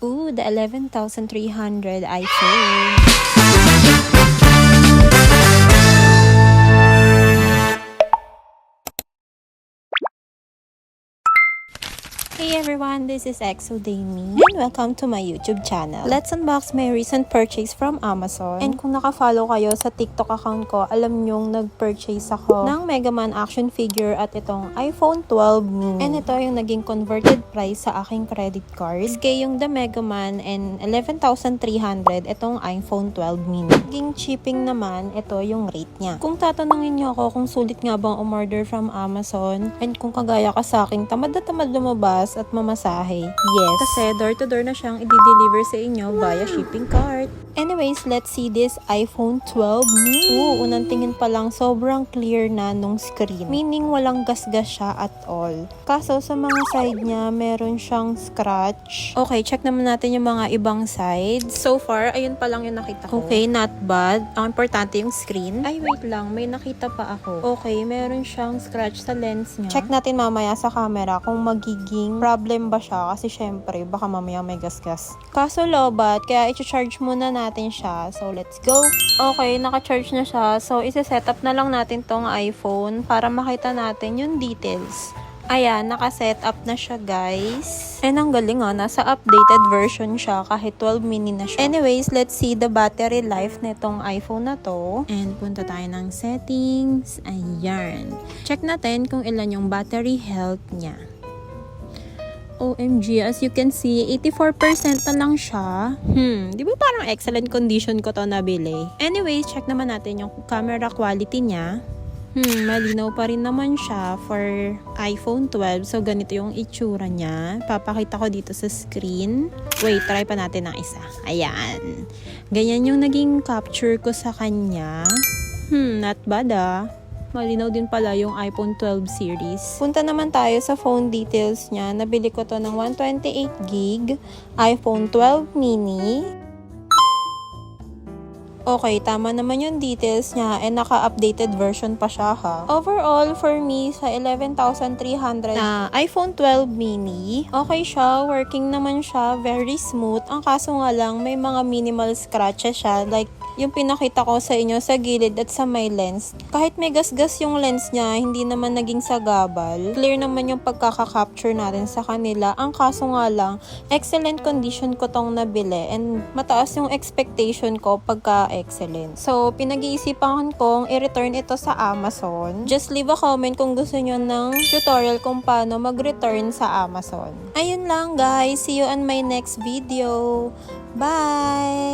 Ooh, the 11,300 iPhone. Hey everyone, this is Exodami and welcome to my YouTube channel. Let's unbox my recent purchase from Amazon. And kung naka-follow kayo sa TikTok account ko, alam nyong nag-purchase ako ng Mega Man action figure at itong iPhone 12 mini. And ito yung naging converted price sa aking credit card. Kaya yung the Mega Man and 11,300 itong iPhone 12 mini. Naging shipping naman, ito yung rate niya. Kung tatanungin niyo ako kung sulit nga bang umorder from Amazon and kung kagaya ka sa akin, tamad na tamad lumabas at mamasahe. Yes. Kasi door-to-door na siyang i-deliver sa inyo via shipping cart. Anyways, let's see this iPhone 12 mini. Unang tingin pa lang, sobrang clear na nung screen. Meaning, walang gasgas siya at all. Kaso, sa mga side niya, meron siyang scratch. Okay, check naman natin yung mga ibang sides. So far, ayun pa lang yung nakita ko. Okay, not bad. Ang importante yung screen. Ay, wait lang. May nakita pa ako. Okay, meron siyang scratch sa lens niya. Check natin mamaya sa camera kung magiging problem ba siya. Kasi syempre, baka mamaya may gasgas. Kaso lobat, kaya i-charge muna natin siya. So, let's go. Okay, naka-charge na siya. So, isa-set up na lang natin tong iPhone para makita natin yung details. Ayan, naka-set up na siya, guys. And ang galing nasa updated version siya kahit 12 mini na siya. Anyways, let's see the battery life nitong iPhone na to. And punta tayo ng settings. Ayan. Check natin kung ilan yung battery health niya. OMG, as you can see, 84% na lang siya. Di ba parang excellent condition ko to nabili? Anyways, check naman natin yung camera quality niya. Malinaw pa rin naman siya for iPhone 12. So, ganito yung itsura niya. Papakita ko dito sa screen. Wait, try pa natin ng isa. Ayan. Ganyan yung naging capture ko sa kanya. Not bad Malinaw din pala yung iPhone 12 series. Punta naman tayo sa phone details niya. Nabili ko to ng 128GB iPhone 12 mini. Okay, tama naman yung details niya and naka-updated version pa siya Overall, for me, sa 11,300 na iPhone 12 mini, okay siya, working naman siya, very smooth. Ang kaso nga lang, may mga minimal scratches siya, like yung pinakita ko sa inyo sa gilid at sa may lens. Kahit may gasgas yung lens niya, hindi naman naging sagabal. Clear naman yung pagkaka-capture natin sa kanila. Ang kaso nga lang, excellent condition ko tong nabili and mataas yung expectation ko pagka excellent. So, pinag-iisipan kong i-return ito sa Amazon. Just leave a comment kung gusto nyo ng tutorial kung paano mag-return sa Amazon. Ayun lang guys. See you on my next video. Bye!